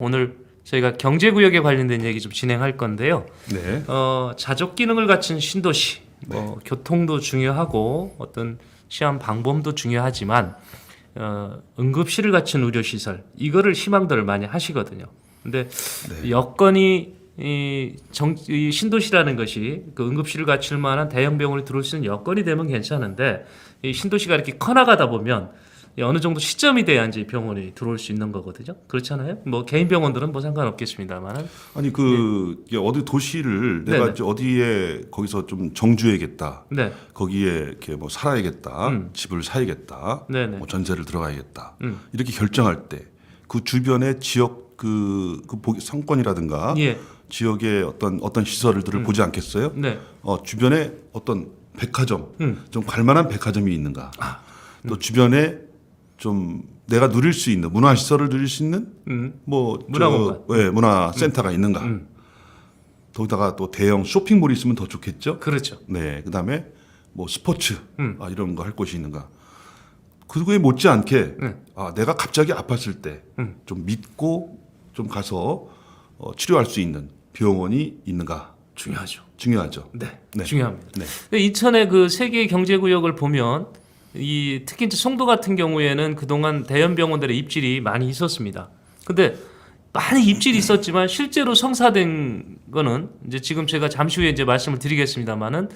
오늘 저희가 경제구역에 관련된 얘기 좀 진행할 건데요. 네. 자족 기능을 갖춘 신도시, 교통도 중요하고 어떤 시험 방법도 중요하지만 응급실을 갖춘 의료시설 이거를 희망들을 많이 하시거든요. 근데 여건이 이 신도시라는 것이 그 응급실을 갖출 만한 대형 병원이 들어올 수 있는 여건이 되면 괜찮은데 이 신도시가 이렇게 커나가다 보면 어느 정도 시점이 돼야 이제 병원이 들어올 수 있는 거거든요. 그렇잖아요. 뭐 개인 병원들은 뭐 상관없겠습니다만은. 아니 이게 어디 도시를 내가 네네. 이제 어디에 거기서 좀 정주해야겠다. 네. 거기에 이렇게 뭐 살아야겠다. 집을 사야겠다. 네네. 뭐 전세를 들어가야겠다. 이렇게 결정할 때 그 주변의 지역 상권이라든가 예. 지역의 어떤 시설들을 보지 않겠어요? 네. 주변에 어떤 백화점, 좀 갈만한 백화점이 있는가? 또 주변에 좀 내가 누릴 수 있는 문화 시설을 누릴 수 있는 문화공간. 문화 센터가 있는가? 거기다가 또 대형 쇼핑몰이 있으면 더 좋겠죠. 그렇죠. 네, 그다음에 뭐 스포츠 이런 거 할 곳이 있는가? 그거에 못지않게 내가 갑자기 아팠을 때 좀 믿고 좀 가서 치료할 수 있는 병원이 있는가? 중요하죠. 네. 네. 중요합니다. 네. 근데 이천의 그 세계 경제구역을 보면 특히 이제 송도 같은 경우에는 그동안 대형 병원들의 입질이 많이 있었습니다. 근데 많이 입질이 있었지만 실제로 성사된 거는 이제 지금 제가 잠시 후에 이제 말씀을 드리겠습니다만은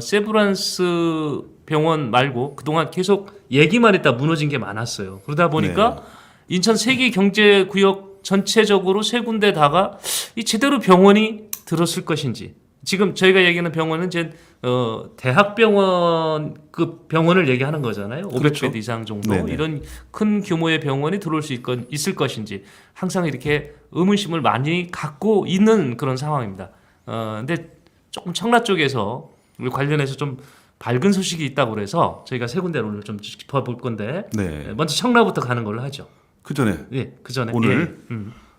세브란스 병원 말고 그동안 계속 얘기만 했다 무너진 게 많았어요. 그러다 보니까 인천 세계 경제구역 전체적으로 세 군데다가 이 제대로 병원이 들었을 것인지 지금 저희가 얘기하는 병원은 이제 대학병원 병원을 얘기하는 거잖아요. 500베드 그렇죠. 이상 정도 네네. 이런 큰 규모의 병원이 들어올 수 있을 것인지 항상 이렇게 의문심을 많이 갖고 있는 그런 상황입니다. 근데 조금 청라 쪽에서 우리 관련해서 좀 밝은 소식이 있다고 그래서 저희가 세 군데를 오늘 좀 짚어볼 건데 네. 먼저 청라부터 가는 걸로 하죠. 그 전에 예, 그 전에 오늘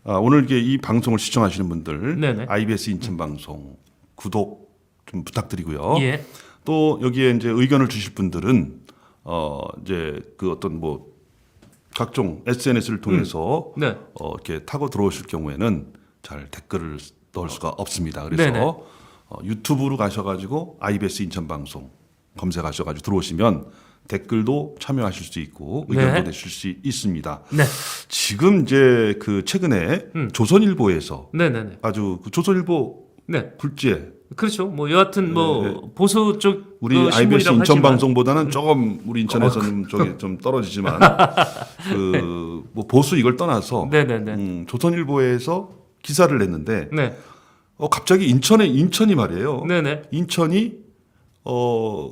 오늘 이 방송을 시청하시는 분들 네네. IBS 인천 방송 구독 좀 부탁드리고요. 예. 또 여기에 이제 의견을 주실 분들은 이제 그 어떤 뭐 각종 SNS를 통해서 네. 이렇게 타고 들어오실 경우에는 잘 댓글을 넣을 수가 없습니다. 그래서 네네. 유튜브로 가셔가지고 IBS 인천 방송 검색하셔가지고 들어오시면 댓글도 참여하실 수 있고 의견도 네. 내실 수 있습니다. 네. 지금 이제 그 최근에 조선일보에서 네네네. 아주 그 조선일보 네. 굴지에 그렇죠. 뭐 여하튼 뭐 보수 쪽 우리 그 IBS 신문이라고 인천 하지만 방송보다는 조금 우리 인천에서는 좀 떨어지지만 그 뭐 보수 이걸 떠나서 네네네. 조선일보에서 기사를 냈는데 네. 갑자기 인천이 말이에요. 네네. 인천이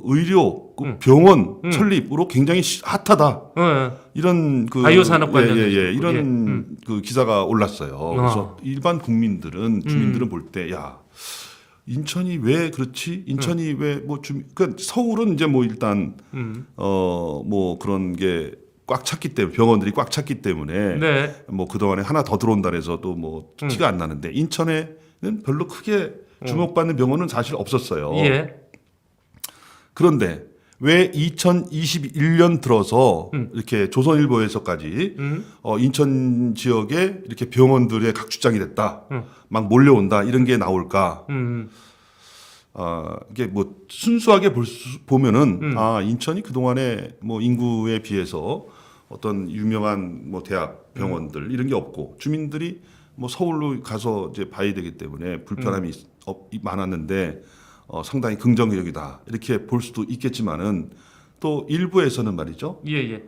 의료 그 병원 설립으로 굉장히 핫하다. 네. 이런 그 바이오 산업 관련 이런 그 기사가 올랐어요. 그래서 일반 주민들은 볼 때 야 인천이 왜 그렇지? 인천이 왜 뭐 그러니까 서울은 이제 뭐 일단 뭐 그런 게 꽉 찼기 때문에 병원들이 꽉 찼기 때문에 네. 뭐 그동안에 하나 더 들어온다 해서 또 뭐 티가 안 나는데 인천에는 별로 크게 주목받는 병원은 사실 없었어요. 예. 그런데 왜 2021년 들어서 이렇게 조선일보에서까지 인천 지역에 이렇게 병원들의 각주장이 됐다, 막 몰려온다 이런 게 나올까? 이게 뭐 순수하게 보면은 인천이 그 동안에 뭐 인구에 비해서 어떤 유명한 뭐 대학 병원들 이런 게 없고 주민들이 뭐 서울로 가서 이제 봐야 되기 때문에 불편함이 많았는데 상당히 긍정적이다 이렇게 볼 수도 있겠지만은 또 일부에서는 말이죠 예.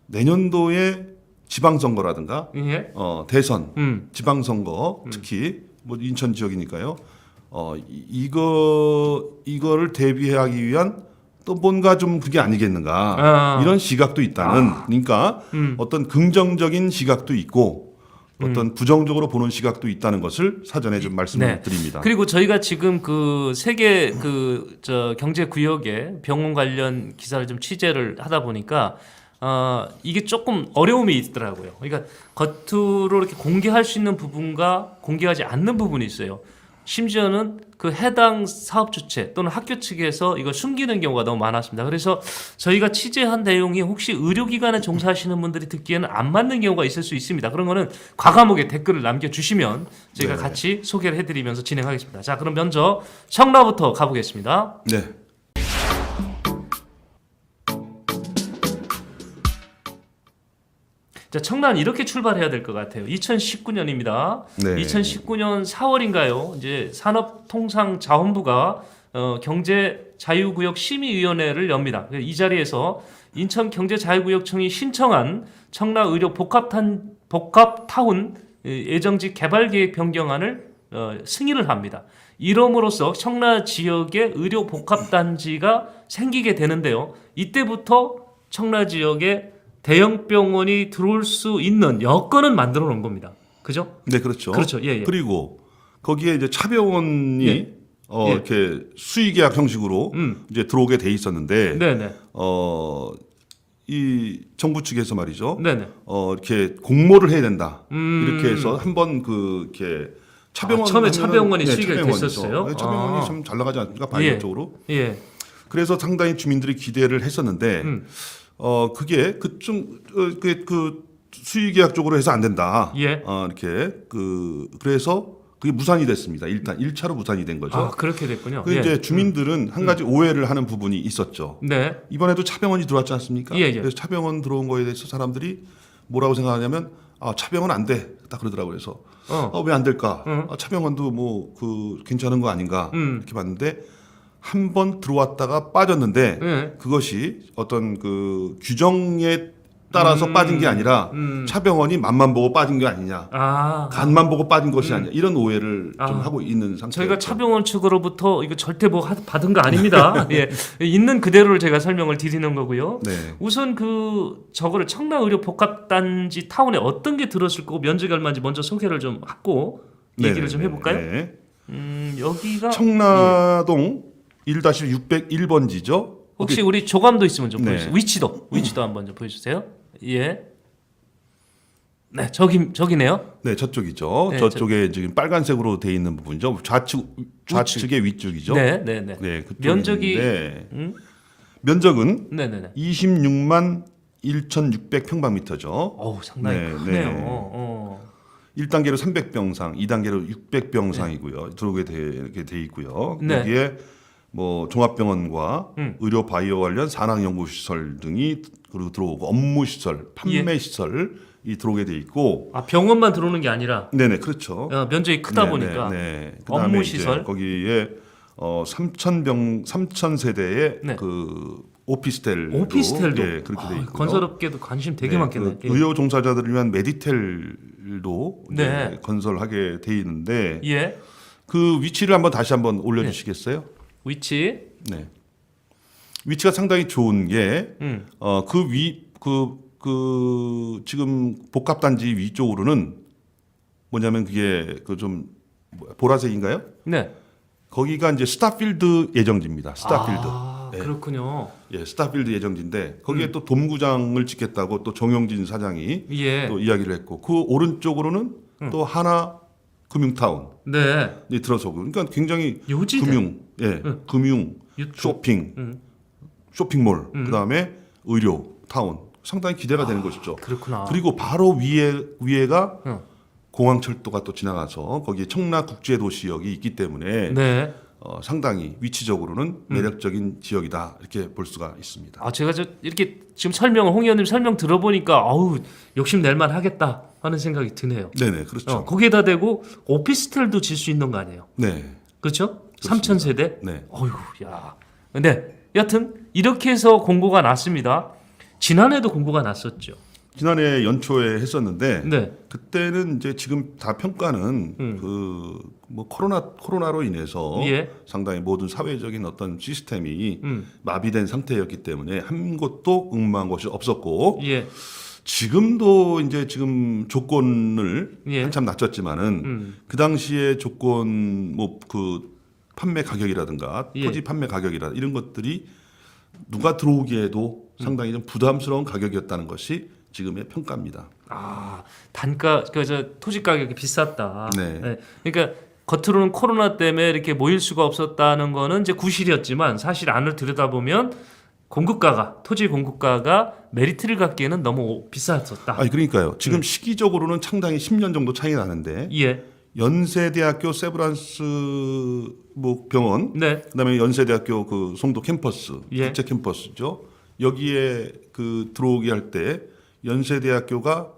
내년도에 지방선거라든가 예. 대선 지방선거 특히 뭐 인천 지역이니까요 이거를 대비하기 위한 또 뭔가 좀 그게 아니겠는가 이런 시각도 있다는 그러니까 어떤 긍정적인 시각도 있고 어떤 부정적으로 보는 시각도 있다는 것을 사전에 좀 말씀을 드립니다. 그리고 저희가 지금 그 세계 경제 구역에 병원 관련 기사를 좀 취재를 하다 보니까 이게 조금 어려움이 있더라고요. 그러니까 겉으로 이렇게 공개할 수 있는 부분과 공개하지 않는 부분이 있어요. 심지어는 그 해당 사업 주체 또는 학교 측에서 이걸 숨기는 경우가 너무 많았습니다. 그래서 저희가 취재한 내용이 혹시 의료기관에 종사하시는 분들이 듣기에는 안 맞는 경우가 있을 수 있습니다. 그런 거는 과감하게 댓글을 남겨주시면 저희가 네. 같이 소개를 해드리면서 진행하겠습니다. 자, 그럼 먼저 청라부터 가보겠습니다. 네. 자, 청라는 이렇게 출발해야 될 것 같아요. 2019년입니다. 네. 2019년 4월인가요? 이제 산업통상자원부가 경제자유구역 심의위원회를 엽니다. 이 자리에서 인천경제자유구역청이 신청한 청라의료 복합타운 예정지 개발계획 변경안을 승인을 합니다. 이럼으로써 청라 지역에 의료 복합단지가 생기게 되는데요. 이때부터 청라 지역에 대형 병원이 들어올 수 있는 여건은 만들어 놓은 겁니다. 그죠? 네, 그렇죠. 그렇죠. 예, 예. 그리고 거기에 이제 차병원이 예. 예. 이렇게 수의계약 형식으로 이제 들어오게 돼 있었는데 네네. 이 정부 측에서 말이죠. 네네. 이렇게 공모를 해야 된다. 이렇게 해서 한번 이렇게 차병원 처음에 하면은- 차병원이 네, 수익이 차병원이죠. 됐었어요? 네, 차병원이 아. 좀 잘 나가지 않습니까? 바이오 쪽으로. 예. 그래서 상당히 주민들이 기대를 했었는데 그게 그 수의계약 쪽으로 해서 안 된다. 예. 이렇게 그래서 그게 무산이 됐습니다. 일단 1차로 무산이 된 거죠. 아, 그렇게 됐군요. 그 예. 이제 주민들은 한 가지 오해를 하는 부분이 있었죠. 네. 이번에도 차병원이 들어왔지 않습니까? 예, 예. 그래서 차병원 들어온 거에 대해서 사람들이 뭐라고 생각하냐면 차병원 안 돼. 딱 그러더라고요. 그래서 왜 안 될까? 차병원도 뭐 괜찮은 거 아닌가? 이렇게 봤는데 한 번 들어왔다가 빠졌는데 예. 그것이 어떤 그 규정에 따라서 빠진 게 아니라 차병원이 맛만 보고 빠진 게 아니냐. 아. 간만 보고 빠진 것이 아니냐. 이런 오해를 좀 하고 있는 상태예요. 저희가 차병원 측으로부터 이거 절대 뭐 받은 거 아닙니다. 예. 있는 그대로를 제가 설명을 드리는 거고요. 네. 우선 저거를 청라의료 복합단지 타운에 어떤 게 들었을 거고 면적이 얼마인지 먼저 소개를 좀 하고 얘기를 좀 해볼까요? 네. 여기가 청라동 1-601번지죠. 혹시 우리 조감도 있으면 좀 네. 보여주세요. 위치도 한번 좀 보여주세요. 예. 네, 저기네요. 네, 저쪽이죠. 네, 저쪽에 지금 빨간색으로 돼 있는 부분이죠. 좌측의 위쪽이죠. 네, 네, 네. 네, 그쪽인데 면적이 면적은 네, 네, 네. 26만 1,600평방미터죠. 어우, 상당히 네, 크네요. 네. 1단계로 300병상, 2단계로 600병상이고요. 들어오게 돼 있고요. 네. 여기에 뭐 종합병원과 의료 바이오 관련 산학 연구 시설 등이 그리고 들어오고 업무 시설, 판매 시설이 들어오게 돼 있고 아, 병원만 들어오는 게 아니라 네네 그렇죠. 면적이 크다 네, 보니까 네. 업무 그다음에 시설. 이제 거기에 3,000세대의 네. 그 오피스텔도 오피스텔도 예, 그렇게 돼 있고요. 건설업계도 관심 되게 많겠네요. 그 의료 종사자들을 위한 메디텔도 네. 이제 건설하게 돼 있는데 예. 그 위치를 다시 한번 올려주시겠어요? 위치. 네. 위치가 상당히 좋은 게 지금 복합단지 위쪽으로는 뭐냐면 그게 좀 보라색인가요? 네. 거기가 이제 스타필드 예정지입니다. 스타필드. 아, 네. 그렇군요. 예, 스타필드 예정지인데 거기에 또 돔구장을 짓겠다고 또 정영진 사장이 예. 또 이야기를 했고 그 오른쪽으로는 또 하나 금융타운 네. 이 들어서고 그러니까 굉장히 요지대. 금융, 유튜브. 쇼핑, 쇼핑몰, 그다음에 의료 타운 상당히 기대가 되는 것이죠. 그렇구나. 그리고 바로 위에가 응. 공항철도가 또 지나가서 거기에 청라국제도시역이 있기 때문에 네. 상당히 위치적으로는 매력적인 지역이다 이렇게 볼 수가 있습니다. 아, 제가 이렇게 지금 홍 의원님 설명 들어보니까 욕심 낼 만하겠다 하는 생각이 드네요. 네네 그렇죠. 거기에다 대고 오피스텔도 질 수 있는 거 아니에요? 네, 그렇죠? 3,000세대? 네. 어휴, 야. 네. 여튼 이렇게 해서 공고가 났습니다. 지난해도 공고가 났었죠. 지난해 연초에 했었는데 네. 그때는 이제 지금 다 평가는 그 뭐 코로나로 인해서 예. 상당히 모든 사회적인 어떤 시스템이 마비된 상태였기 때문에 한 곳도 응모한 곳이 없었고 예. 지금도 이제 지금 조건을 예. 한참 낮췄지만은 그 당시에 조건 뭐 그 판매 가격이라든가 예. 토지 판매 가격이라 이런 것들이 누가 들어오기에도 상당히 좀 부담스러운 가격이었다는 것이 지금의 평가입니다. 아, 단가 토지 가격이 비쌌다. 네. 그러니까 겉으로는 코로나 때문에 이렇게 모일 수가 없었다는 거는 이제 구실이었지만 사실 안을 들여다보면 토지 공급가가 메리트를 갖기에는 너무 비쌌었다. 아니 그러니까요. 지금 시기적으로는 상당히 10년 정도 차이 나는데 예. 연세대학교 세브란스 뭐 병원, 네. 그다음에 연세대학교 그 송도 캠퍼스, 예. 국제 캠퍼스죠. 여기에 그 들어오게 할 때 연세대학교가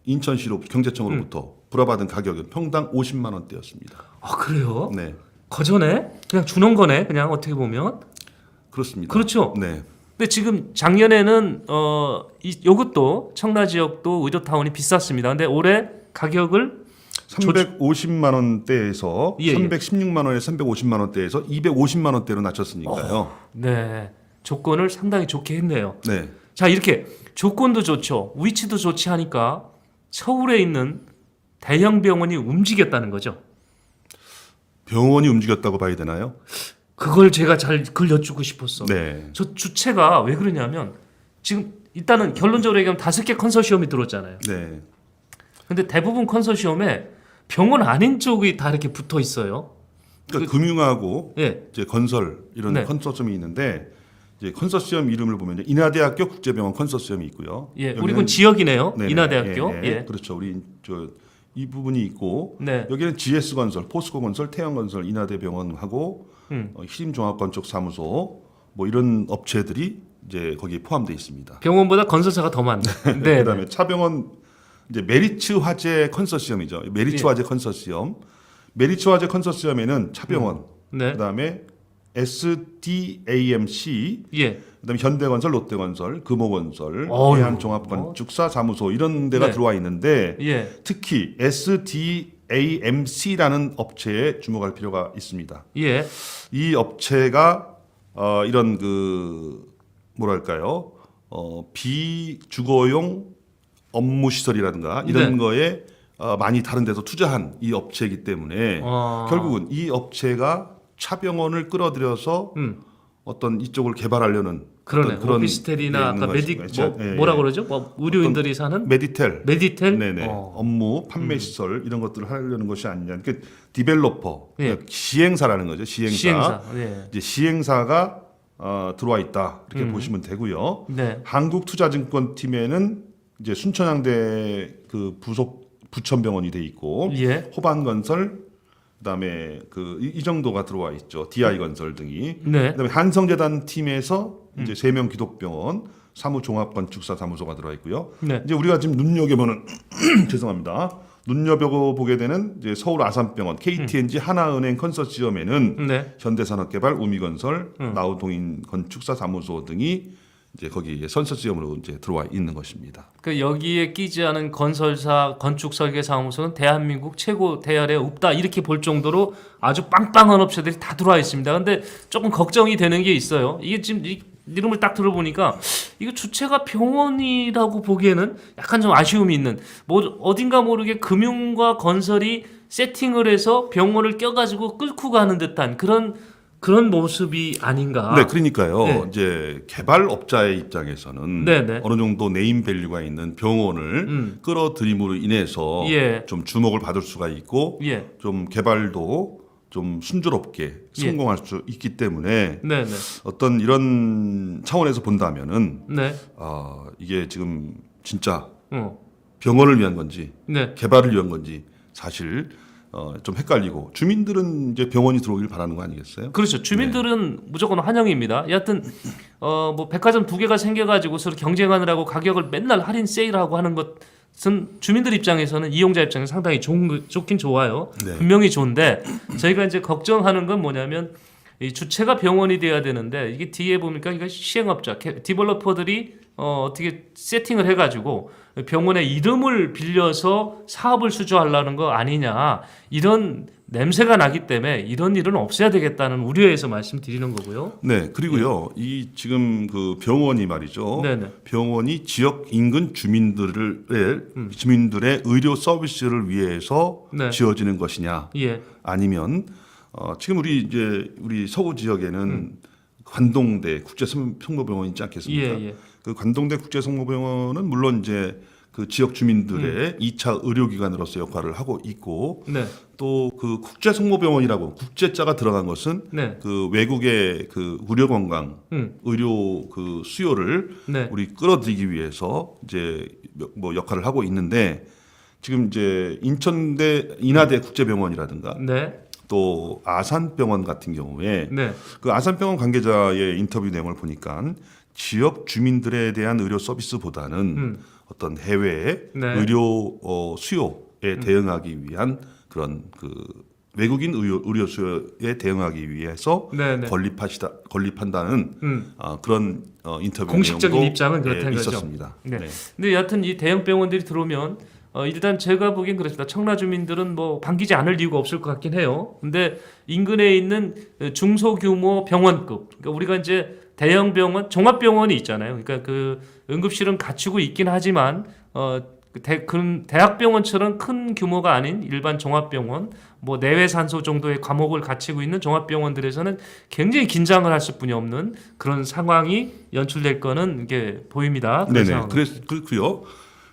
인천시로 경제청으로부터 불화받은 가격은 평당 50만 원대였습니다. 아, 그래요? 네, 거저네? 그냥 주는 거네. 그냥 어떻게 보면. 그렇습니다. 그렇죠. 네, 근데 지금 작년에는 요것도 청라 지역도 의료타운이 비쌌습니다. 근데 올해 가격을 350만 원대에서 예, 예. 316만 원에 350만 원대에서 250만 원대로 낮췄으니까요. 네, 조건을 상당히 좋게 했네요. 네, 자, 이렇게 조건도 좋죠. 위치도 좋지 하니까 서울에 있는 대형 병원이 움직였다는 거죠. 병원이 움직였다고 봐야 되나요? 그걸 제가 그걸 여쭙고 싶었어. 네, 저 주체가 왜 그러냐면 지금 일단은 결론적으로 얘기하면 5개 컨소시엄이 들어왔잖아요. 네. 근데 대부분 컨소시엄에 병원 아닌 쪽이 다 이렇게 붙어 있어요. 그러니까 금융하고 예. 이제 건설 이런 네. 컨소시엄이 있는데 이제 컨소시엄 이름을 보면 인하대학교 국제병원 컨소시엄이 있고요. 예. 여기는- 우리 군 지역이네요. 네네. 인하대학교. 예, 예. 예. 그렇죠. 우리 이 부분이 있고 네. 여기는 GS건설, 포스코건설, 태양건설, 인하대병원하고 희림종합건축사무소 뭐 이런 업체들이 이제 거기에 포함되어 있습니다. 병원보다 건설사가 더 많네. 네. 그다음에 차병원 이제 메리츠 화재 컨소시엄이죠. 메리츠 예. 화재 컨소시엄. 메리츠 화재 컨소시엄에는 차병원, 네. 그다음에 SDAMC, 예. 그다음에 현대건설, 롯데건설, 금호건설, 어휴. 해안종합건축사 사무소 이런 데가 네. 들어와 있는데 예. 특히 SDAMC라는 업체에 주목할 필요가 있습니다. 예. 이 업체가 이런 그 뭐랄까요 비주거용 업무 시설이라든가 이런 네. 거에 많이 다른 데서 투자한 이 업체이기 때문에 결국은 이 업체가 차병원을 끌어들여서 어떤 이쪽을 개발하려는 그러네. 어떤 그런 오피스텔이나 게 아까 있는 메디 것이죠. 예, 뭐라 예. 그러죠? 뭐 의료인들이 사는 메디텔, 메디텔. 네네 업무 판매 시설 이런 것들을 하려는 것이 아니냐. 그 디벨로퍼, 예. 그러니까 시행사라는 거죠. 시행사. 시행사. 예. 이제 시행사가 들어와 있다 이렇게 보시면 되고요. 네. 한국투자증권팀에는 이제 순천향대 그 부속 부천병원이 돼 있고 예. 호반건설 그다음에 이 정도가 들어와 있죠. DI건설 등이. 네. 그다음에 한성재단 팀에서 이제 세명 기독병원 사무종합건축사 사무소가 들어와 있고요. 네. 이제 우리가 지금 눈여겨보는 죄송합니다. 눈여겨보게 되는 이제 서울 아산병원, KTNG 하나은행 컨소시엄에는 네. 현대산업개발, 우미건설, 나우동인 건축사 사무소 등이 이제 거기에 컨소시엄으로 이제 들어와 있는 것입니다. 그 여기에 끼지 않은 건설사, 건축 설계 사무소는 대한민국 최고 대열에 없다 이렇게 볼 정도로 아주 빵빵한 업체들이 다 들어와 있습니다. 근데 조금 걱정이 되는 게 있어요. 이게 지금 이 이름을 딱 들어보니까 이거 주체가 병원이라고 보기에는 약간 좀 아쉬움이 있는 뭐 어딘가 모르게 금융과 건설이 세팅을 해서 병원을 껴가지고 끌고 가는 듯한 그런 모습이 아닌가. 네, 그러니까요. 네. 이제 개발업자의 입장에서는 네, 네. 어느 정도 네임 밸류가 있는 병원을 끌어들임으로 인해서 예. 좀 주목을 받을 수가 있고 예. 좀 개발도 좀 순조롭게 성공할 수 있기 때문에 네, 네. 어떤 이런 차원에서 본다면은 네. 이게 지금 진짜 어. 병원을 위한 건지 네. 개발을 위한 건지 사실 좀 헷갈리고 주민들은 이제 병원이 들어오길 바라는 거 아니겠어요? 그렇죠. 주민들은 무조건 환영입니다. 여하튼 뭐 백화점 2개가 생겨가지고 서로 경쟁하느라고 가격을 맨날 할인 세일하고 하는 것은 주민들 입장에서는 이용자 입장에서 상당히 좋긴 좋아요. 네. 분명히 좋은데 저희가 이제 걱정하는 건 뭐냐면 이 주체가 병원이 돼야 되는데 이게 뒤에 보니까 이거 시행업자, 디벨로퍼들이 어떻게 세팅을 해가지고 병원의 이름을 빌려서 사업을 수주하려는 거 아니냐 이런 냄새가 나기 때문에 이런 일은 없어야 되겠다는 우려에서 말씀드리는 거고요. 네, 그리고요, 이 지금 그 병원이 말이죠. 네네. 병원이 지역 인근 주민들의 의료 서비스를 위해서 네. 지어지는 것이냐, 예, 아니면 지금 우리 서구 지역에는 관동대 국제성모병원 있지 않겠습니까? 예. 그 관동대 국제성모병원은 물론 이제 그 지역 주민들의 2차 의료기관으로서 역할을 하고 있고 네. 또 그 국제성모병원이라고 국제자가 들어간 것은 네. 그 외국의 그 의료건강 의료 그 수요를 네. 우리 끌어들이기 위해서 이제 뭐 역할을 하고 있는데 지금 이제 인천대 인하대 국제병원이라든가 네. 또 아산병원 같은 경우에 네. 그 아산병원 관계자의 인터뷰 내용을 보니까 지역 주민들에 대한 의료 서비스보다는 어떤 해외의 네. 의료 수요에 대응하기 위한 그런 그 외국인 의료 수요에 대응하기 위해서 네. 네. 건립한다는 그런 인터뷰 공식적인 내용도 입장은 그렇다는 거죠. 있었습니다. 네. 근데 여하튼 이 대형 병원들이 들어오면 일단 제가 보기엔 그렇습니다. 청라 주민들은 뭐 반기지 않을 이유가 없을 것 같긴 해요. 근데 인근에 있는 중소규모 병원급, 그러니까 우리가 이제 대형 병원, 종합병원이 있잖아요. 그러니까 그 응급실은 갖추고 있긴 하지만 대학병원처럼 큰 규모가 아닌 일반 종합병원, 뭐 내외 산소 정도의 과목을 갖추고 있는 종합병원들에서는 굉장히 긴장을 할 수뿐이 없는 그런 상황이 연출될 거는 이게 보입니다. 네네. 그렇고요.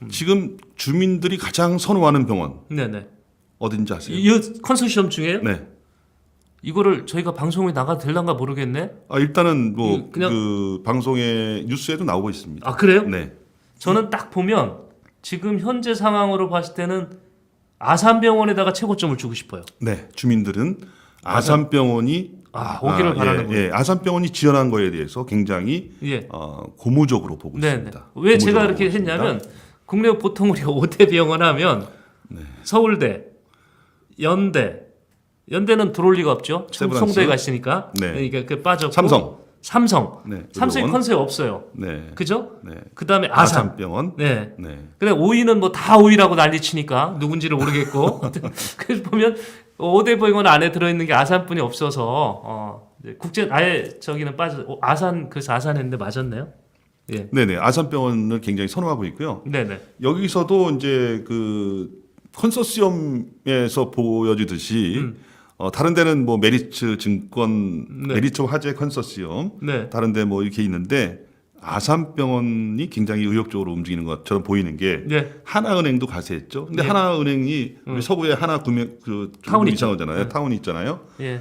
지금 주민들이 가장 선호하는 병원 네네. 어딘지 아세요? 이 컨소시엄 중에요? 네. 이거를 저희가 방송에 나가 될란가 모르겠네. 일단은 뭐 그냥- 그 방송에 뉴스에도 나오고 있습니다. 아 그래요? 네. 저는 딱 보면 지금 현재 상황으로 봤을 때는 아산병원에다가 최고점을 주고 싶어요. 네. 주민들은 아산병원이 오기를 바라는군요. 예, 아산병원이 지원한 거에 대해서 굉장히 예. 고무적으로 보고 네네. 있습니다. 왜 제가 고무적으로 이렇게 보고 있습니다. 했냐면 국내 보통 우리가 5대 병원 하면 서울대, 연대는 들어올 리가 없죠. 세브란스. 송도에 갔으니까. 네. 그러니까 그 빠졌고. 삼성. 네. 삼성이 의료원. 컨셉 없어요. 네. 그죠? 네. 그다음에 아산. 아산병원. 네. 네. 근데 5위는 뭐 다 5위라고 난리치니까 누군지를 모르겠고. 그래서 보면 5대 병원 안에 들어있는 게 아산뿐이 없어서 이제 국제 아예 저기는 빠져. 아산 그래서 아산 했는데 맞았네요. 예. 네네. 아산병원을 굉장히 선호하고 있고요. 네네. 여기서도 이제 그 컨소시엄에서 보여주듯이 다른 데는 뭐 메리츠 증권, 네. 메리츠 화재 컨소시엄, 네. 다른 데 뭐 이렇게 있는데 아산병원이 굉장히 의욕적으로 움직이는 것처럼 보이는 게 네. 하나은행도 가세했죠. 근데 예. 하나은행이 우리 서구에 하나금융 그 타운 중국 있죠. 이상하잖아요. 네. 타운이 있잖아요. 예.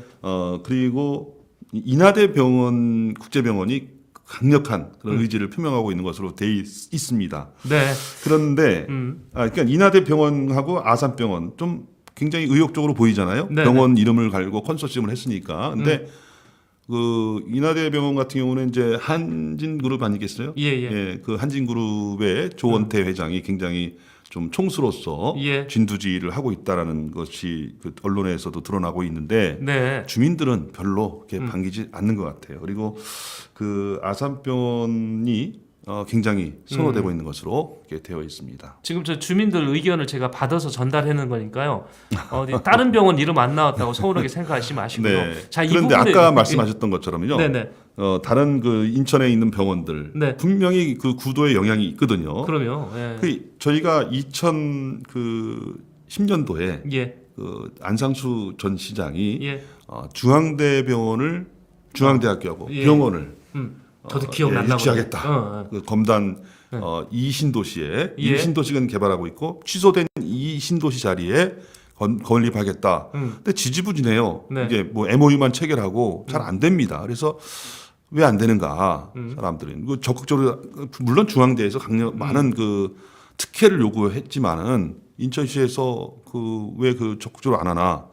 그리고 인하대병원 국제병원이 강력한 그런 의지를 표명하고 있는 것으로 돼 있습니다. 네. 그런데 그러니까 인하대병원하고 아산병원 좀 굉장히 의욕적으로 보이잖아요. 네네. 병원 이름을 갈고 컨소시엄을 했으니까. 근데 그 인하대병원 같은 경우는 이제 한진그룹 아니겠어요? 예. 그 한진그룹의 조원태 회장이 굉장히 좀 총수로서 예. 진두지휘를 하고 있다라는 것이 그 언론에서도 드러나고 있는데 네. 주민들은 별로 이렇게 반기지 않는 것 같아요. 그리고 그 아산병원이 굉장히 선호되고 있는 것으로 이렇게 되어 있습니다. 지금 저 주민들 의견을 제가 받아서 전달하는 거니까요. 다른 병원 이름 안 나왔다고 서운하게 생각하지 마시고요. 네. 자, 이 그런데 부분에- 아까 말씀하셨던 것처럼요. 네네. 다른 그 인천에 있는 병원들 네. 분명히 그 구도에 영향이 있거든요. 그럼요. 예. 저희가 2010년도에 예. 그 안상수 전 시장이 예. 중앙대학교하고 예. 병원을 저도 기억난다고. 유치하겠다. 그 검단 이신도시에 예. 이신도시가 개발하고 있고 취소된 이신도시 자리에 건립하겠다. 근데 지지부진해요. 네. 이게 뭐 MOU만 체결하고 잘 안 됩니다. 그래서 왜 안 되는가 사람들은 그 적극적으로 물론 중앙대에서 많은 그 특혜를 요구했지만은 인천시에서 그 왜 그 적극적으로 안 하나?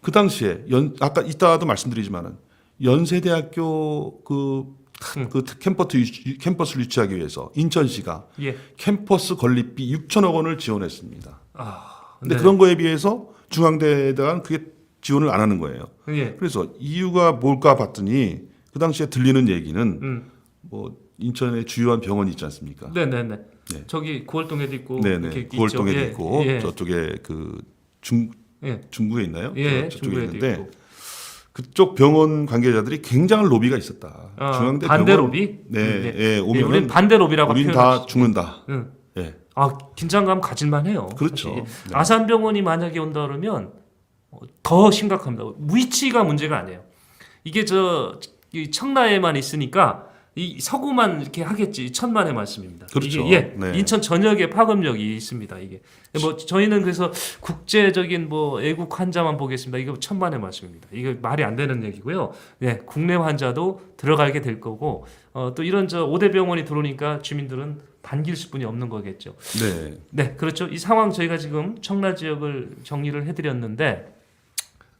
그 당시에 아까 이따도 말씀드리지만은 연세대학교 그 캠퍼스를 유치하기 위해서 인천시가 예. 캠퍼스 건립비 6천억 원을 지원했습니다. 근데 네. 그런 거에 비해서 중앙대에다가는 그게 지원을 안 하는 거예요. 예. 그래서 이유가 뭘까 봤더니 그 당시에 들리는 얘기는 뭐 인천의 주요한 병원이 있지 않습니까? 네네네. 네. 저기 구월동에도 있고 네네. 이렇게 구월동에도 있죠. 있고 예. 저쪽에 그 예. 중구에 있나요? 예. 저쪽에 중구에도 있는데 있고. 그쪽 병원 관계자들이 굉장한 로비가 있었다. 중앙대 반대 병원, 로비? 네, 예, 오면은 우리는 반대 로비라고 우린 표현하죠. 다 죽는다. 응. 예. 긴장감 가질만해요. 그렇죠. 사실. 네. 아산병원이 만약에 온다 그러면 더 심각합니다. 위치가 문제가 아니에요. 이게 이 청라에만 있으니까 이 서구만 이렇게 하겠지 천만의 말씀입니다. 그렇죠. 이게, 네. 인천 전역에 파급력이 있습니다. 이게 뭐 저희는 그래서 국제적인 뭐 애국 환자만 보겠습니다. 이거 천만의 말씀입니다. 이거 말이 안 되는 얘기고요. 네, 국내 환자도 들어가게 될 거고 또 이런 5대 병원이 들어오니까 주민들은 반길 수뿐이 없는 거겠죠. 네. 네, 그렇죠. 이 상황 저희가 지금 청라 지역을 정리를 해드렸는데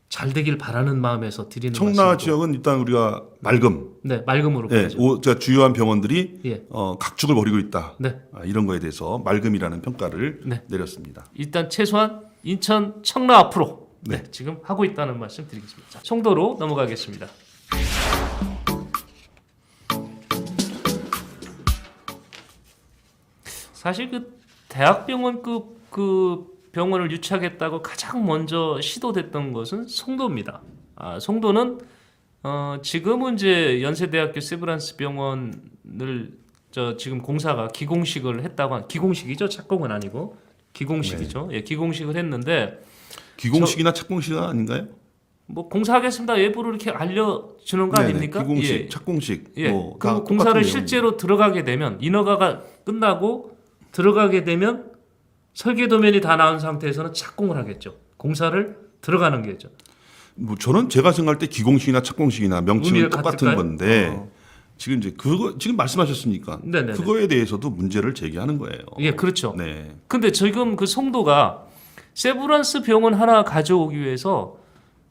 잘 되길 바라는 마음에서 드리는 청라 말씀이고. 지역은 일단 우리가 맑음, 네, 맑음으로 예, 보죠. 그러니까 주요한 병원들이 예. 각축을 벌이고 있다. 네. 이런 거에 대해서 맑음이라는 평가를 네. 내렸습니다. 일단 최소한 인천 청라 앞으로 네, 지금 하고 있다는 말씀 드리겠습니다. 자, 송도로 넘어가겠습니다. 사실 그 대학병원급 그 병원을 유치하겠다고 가장 먼저 시도됐던 것은 송도입니다. 송도는 지금은 이제 연세대학교 세브란스 병원을 지금 공사가 기공식을 했다고 기공식이죠, 착공은 아니고 기공식이죠. 예, 기공식을 했는데 기공식이나 착공식 아닌가요? 뭐 공사하겠습니다 외부로 이렇게 알려주는 거 네네, 아닙니까? 기공식, 예. 착공식. 예. 뭐 그 다 공사를 똑같은 실제로 들어가게 되면 인허가가 끝나고 들어가게 되면 설계 도면이 다 나온 상태에서는 착공을 하겠죠. 공사를 들어가는 게죠. 뭐 저는 제가 생각할 때 기공식이나 착공식이나 명칭은 의미가 똑같은 같을까요? 건데 지금 이제 그거 지금 말씀하셨으니까 네네네. 그거에 대해서도 문제를 제기하는 거예요. 예, 그렇죠. 네. 근데 지금 그 송도가 세브란스 병원 하나 가져오기 위해서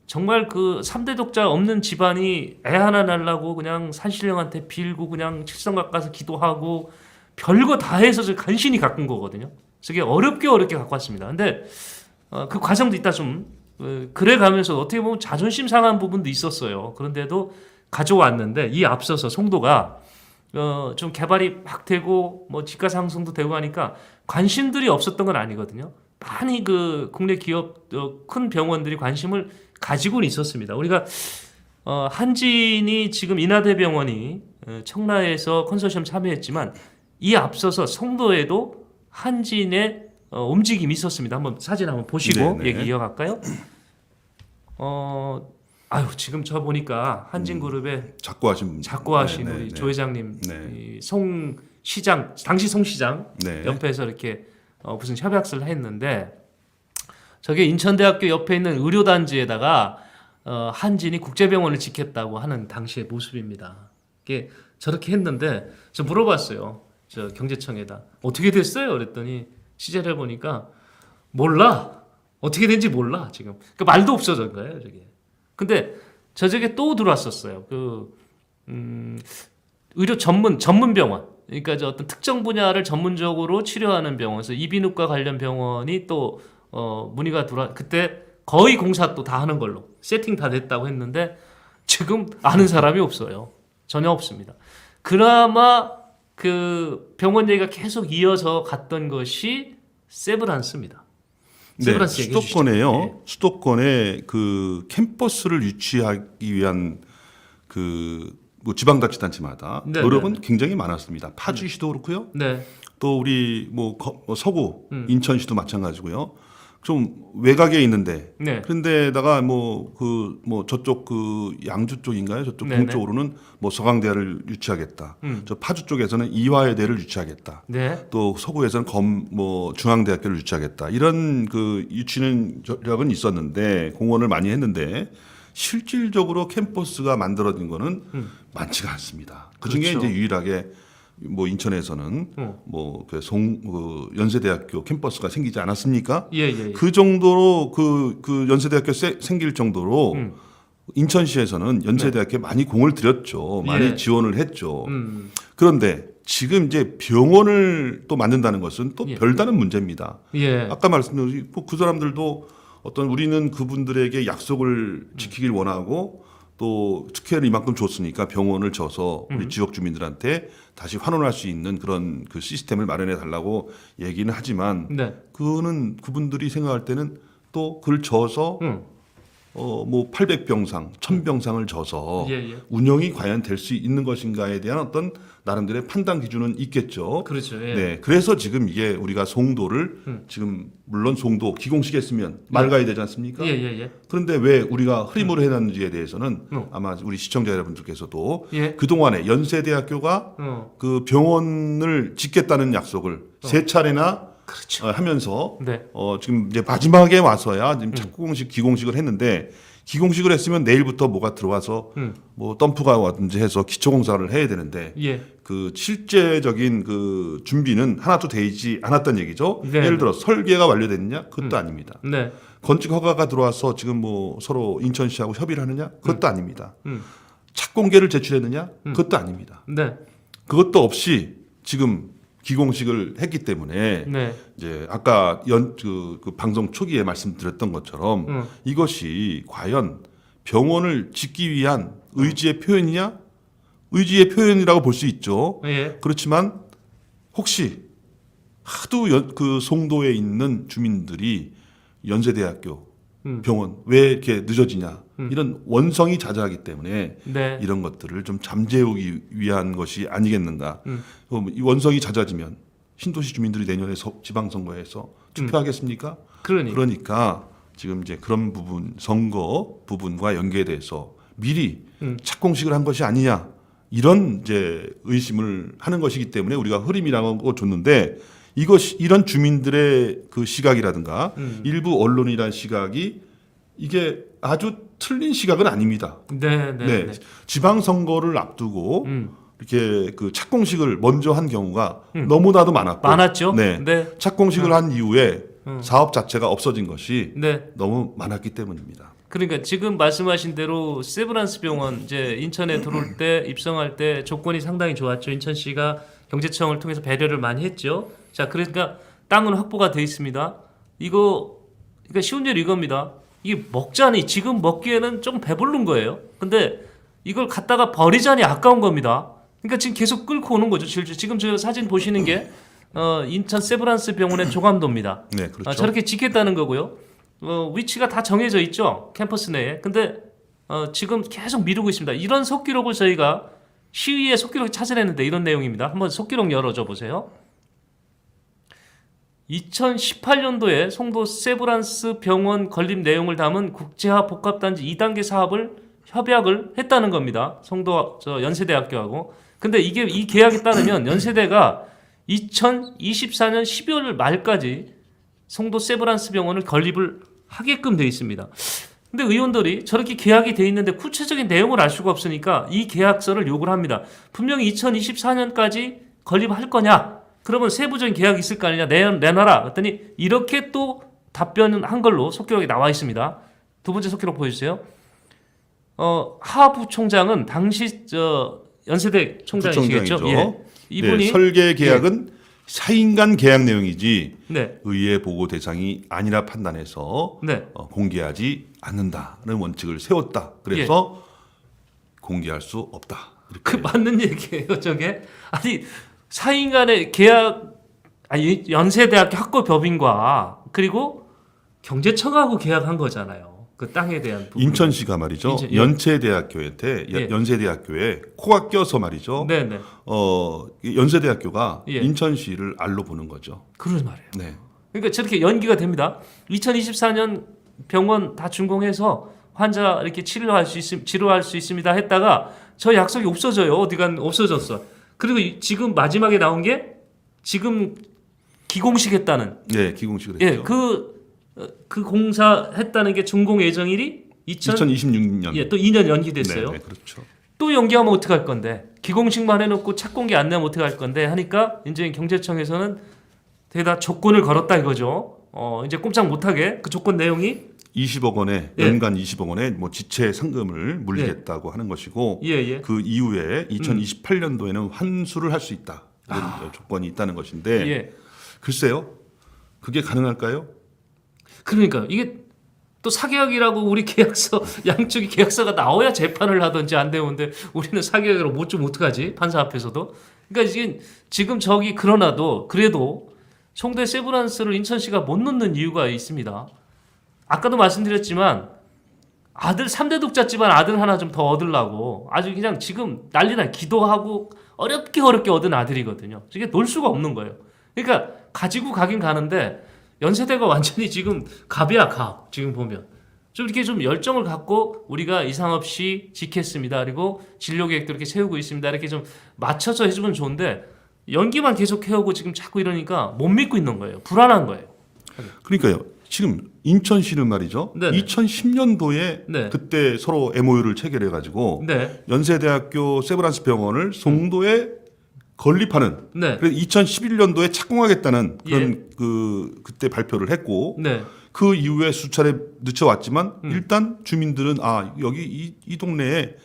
정말 그 3대 독자 없는 집안이 애 하나 낳으려고 그냥 산신령한테 빌고 그냥 칠성각 가서 기도하고 별거 다 해서 간신히 가꾼 거거든요. 그게 어렵게 갖고 왔습니다. 근데 그 과정도 이따 좀 그래 가면서 어떻게 보면 자존심 상한 부분도 있었어요. 그런데도 가져왔는데 이 앞서서 송도가 좀 개발이 막 되고 뭐 집가 상승도 되고 하니까 관심들이 없었던 건 아니거든요. 많이 그 국내 기업 큰 병원들이 관심을 가지고는 있었습니다. 우리가 한진이 지금 인하대병원이 청라에서 컨소시엄 참여했지만 이 앞서서 송도에도 한진의 움직임이 있었습니다. 한번 사진 한번 보시고 네네. 얘기 이어갈까요? 지금 저 보니까 한진그룹의 작고하신 작고하신 네, 우리 네, 조 회장님, 네. 이 송 시장 당시 송 시장 네. 옆에서 이렇게 무슨 협약서를 했는데 저게 인천대학교 옆에 있는 의료단지에다가 한진이 국제병원을 짓겠다고 하는 당시의 모습입니다. 이게 저렇게 했는데 저 물어봤어요. 저 경제청에다 어떻게 됐어요? 그랬더니 취재를 해보니까 몰라. 어떻게 된지 몰라 지금. 그러니까 말도 없어진 거예요, 저게. 근데 저쪽에 또 들어왔었어요. 의료 전문 병원. 그러니까 저 어떤 특정 분야를 전문적으로 치료하는 병원에서 이비인후과 관련 병원이 또 문의가 들어와. 그때 거의 공사 또 다 하는 걸로 세팅 다 됐다고 했는데 지금 아는 사람이 없어요. 전혀 없습니다. 그나마 그 병원 얘기가 계속 이어서 갔던 것이 세브란스입니다. 네, 세브란스 얘기해 수도권에요. 주시죠. 네. 수도권에 그 캠퍼스를 유치하기 위한 뭐 지방자치단체마다 네, 노력은 네, 굉장히 많았습니다. 파주시도 그렇고요. 네. 또 우리 뭐 서구 인천시도 마찬가지고요. 좀 외곽에 있는데 네. 그런데다가 뭐 저쪽 그 양주 쪽인가요? 저쪽 네네. 동쪽으로는 뭐 서강대를 유치하겠다. 저 파주 쪽에서는 이화여대를 유치하겠다. 네. 또 서구에서는 중앙대학교를 유치하겠다. 이런 그 유치는 전략은 있었는데 공헌을 많이 했는데 실질적으로 캠퍼스가 만들어진 거는 많지가 않습니다. 그중에 그렇죠. 이제 유일하게 뭐 인천에서는 연세대학교 캠퍼스가 생기지 않았습니까? 예. 그 정도로 그 연세대학교 생길 정도로 인천시에서는 연세대학교에 많이 공을 들였죠. 많이 예. 지원을 했죠. 그런데 지금 이제 병원을 또 만든다는 것은 또 예. 별다른 문제입니다. 예. 아까 말씀드린 그 사람들도 우리는 그분들에게 약속을 지키길 원하고 또 특혜를 이만큼 줬으니까 병원을 져서 우리 지역 주민들한테 다시 환원할 수 있는 그런 그 시스템을 마련해 달라고 얘기는 하지만 네. 그거는 그분들이 생각할 때는 또 그걸 져서 뭐 800병상, 1000병상을 져서 예, 예. 운영이 과연 될 수 있는 것인가에 대한 어떤 나름대로의 판단 기준은 있겠죠. 그렇죠. 예. 네, 그래서 지금 이게 우리가 송도를 지금 물론 송도 기공식 했으면 맑아야 되지 않습니까? 예, 예, 예. 그런데 왜 우리가 흐림으로 해놨는지에 대해서는 아마 우리 시청자 여러분들께서도 예. 그동안에 연세대학교가 어. 그 병원을 짓겠다는 약속을 세 차례나 그렇죠. 하면서 네. 지금 이제 마지막에 와서야 지금 착공식 기공식을 했는데 기공식을 했으면 내일부터 뭐가 들어와서 뭐 덤프가 왔든지 해서 기초공사를 해야 되는데 예. 그 실제적인 그 준비는 하나도 되지 않았던 얘기죠. 네. 예를 들어 설계가 완료됐느냐? 그것도 아닙니다. 네. 건축 허가가 들어와서 지금 뭐 서로 인천시하고 협의를 하느냐? 그것도 아닙니다. 착공계를 제출했느냐? 그것도 아닙니다. 네. 그것도 없이 지금 기공식을 했기 때문에 네. 이제 아까 그 방송 초기에 말씀드렸던 것처럼 이것이 과연 병원을 짓기 위한 의지의 표현이냐? 의지의 표현이라고 볼 수 있죠. 예. 그렇지만 혹시 하도 그 송도에 있는 주민들이 연세대학교 병원 왜 이렇게 늦어지냐 이런 원성이 자자하기 때문에 네. 이런 것들을 좀 잠재우기 위한 것이 아니겠는가. 이 원성이 잦아지면 신도시 주민들이 내년에 지방선거에서 투표하겠습니까? 그러니까 지금 이제 그런 부분 선거 부분과 연계돼서 미리 착공식을 한 것이 아니냐 이런 이제 의심을 하는 것이기 때문에 우리가 흐림이라고 줬는데 이런 주민들의 그 시각이라든가 일부 언론이란 시각이 이게 아주 틀린 시각은 아닙니다. 네. 네. 네. 네. 지방선거를 앞두고 이렇게 그 착공식을 먼저 한 경우가 너무나도 많았고 많았죠. 네. 네. 착공식을 한 이후에 사업 자체가 없어진 것이 네. 너무 많았기 때문입니다. 그러니까 지금 말씀하신 대로 세브란스 병원 이제 인천에 들어올 때 입성할 때 조건이 상당히 좋았죠. 인천시가 경제청을 통해서 배려를 많이 했죠. 자, 그러니까 땅은 확보가 돼 있습니다. 그러니까 쉬운 예로 이겁니다. 이게 먹자니 지금 먹기에는 좀 배부른 거예요. 근데 이걸 갖다가 버리자니 아까운 겁니다. 그러니까 지금 계속 끌고 오는 거죠. 지금 저 사진 보시는 게 인천 세브란스 병원의 조감도입니다. 네, 그렇죠. 저렇게 짓겠다는 거고요. 위치가 다 정해져 있죠. 캠퍼스 내에. 근데 지금 계속 미루고 있습니다. 이런 속기록을 저희가 시의회 속기록 찾아냈는데 이런 내용입니다. 한번 속기록 열어줘 보세요. 2018년도에 송도 세브란스 병원 건립 내용을 담은 국제화 복합단지 2단계 사업을 협약을 했다는 겁니다. 송도 연세대학교하고. 근데 이 계약에 따르면 연세대가 2024년 12월 말까지 송도 세브란스 병원을 건립을 하게끔 돼 있습니다. 근데 의원들이 저렇게 계약이 돼 있는데 구체적인 내용을 알 수가 없으니까 이 계약서를 요구를 합니다. 분명히 2024년까지 건립할 거냐? 그러면 세부적인 계약이 있을 거 아니냐? 내놔라. 그랬더니 이렇게 또 답변한 걸로 속기록에 나와 있습니다. 두 번째 속기록 보여주세요. 하 부총장은 당시 연세대 총장이시겠죠? 부총장이죠. 예. 이분이 네, 설계 계약은 사인간 계약 내용이지 네. 의회 보고 대상이 아니라 판단해서 네. 공개하지 않는다는 원칙을 세웠다. 그래서 공개할 수 없다. 이렇게. 그 맞는 얘기예요, 저게. 아니 사인간의 계약, 연세대학교 학교법인과 그리고 경제청하고 계약한 거잖아요. 그 땅에 대한 부분. 인천시가 말이죠. 예. 연세대학교한테 예. 연세대학교에 코가 껴서 말이죠. 네네. 연세대학교가 예. 인천시를 알로 보는 거죠. 그러지 말이에요. 네. 그러니까 저렇게 연기가 됩니다. 2024년 병원 다 준공해서 환자 이렇게 치료할 수 있습니다 했다가 저 약속이 없어져요. 어디간 없어졌어. 그리고 지금 마지막에 나온 게 지금 기공식 했다는. 네, 기공식을 예, 했죠. 그 공사 했다는 게 준공 예정일이 2026년. 예, 또 2년 연기됐어요. 네, 그렇죠. 또 연기하면 어떡할 건데? 기공식만 해놓고 착공기 안 내면 어떡할 건데? 하니까 이제 경제청에서는 대다 조건을 걸었다 이거죠. 이제 꼼짝 못하게 그 조건 내용이 20억 원에 예. 연간 20억 원의 뭐 지체 상금을 물리겠다고 하는 것이고 예. 그 이후에 2028년도에는 환수를 할 수 있다. 이런 조건이 있다는 것인데 예. 글쎄요. 그게 가능할까요? 그러니까 이게 또 사계약이라고 우리 계약서 양쪽이 계약서가 나와야 재판을 하든지 안 되는데 우리는 사계약으로 못 좀 어떡하지? 판사 앞에서도. 그러니까 지금 저기 그러나도 그래도 송도의 세브란스를 인천시가 못 넣는 이유가 있습니다. 아까도 말씀드렸지만 아들 3대 독자 집안 아들 하나 좀 더 얻으려고 아주 그냥 지금 난리나 기도하고 어렵게 얻은 아들이거든요. 이게 놀 수가 없는 거예요. 그러니까 가지고 가긴 가는데 연세대가 완전히 지금 갑이야 갑. 지금 보면 좀 이렇게 좀 열정을 갖고 우리가 이상 없이 지켰습니다. 그리고 진료 계획도 이렇게 세우고 있습니다. 이렇게 좀 맞춰서 해주면 좋은데 연기만 계속 해오고 지금 자꾸 이러니까 못 믿고 있는 거예요. 불안한 거예요. 그러니까요. 지금 인천시는 말이죠. 네네. 2010년도에 네. 그때 서로 MOU를 체결해 가지고 네, 연세대학교 세브란스 병원을 송도에 건립하는. 네, 그래서 2011년도에 착공하겠다는 그런 그때 발표를 했고 네, 그 이후에 수차례 늦춰왔지만 일단 주민들은 여기 이 동네에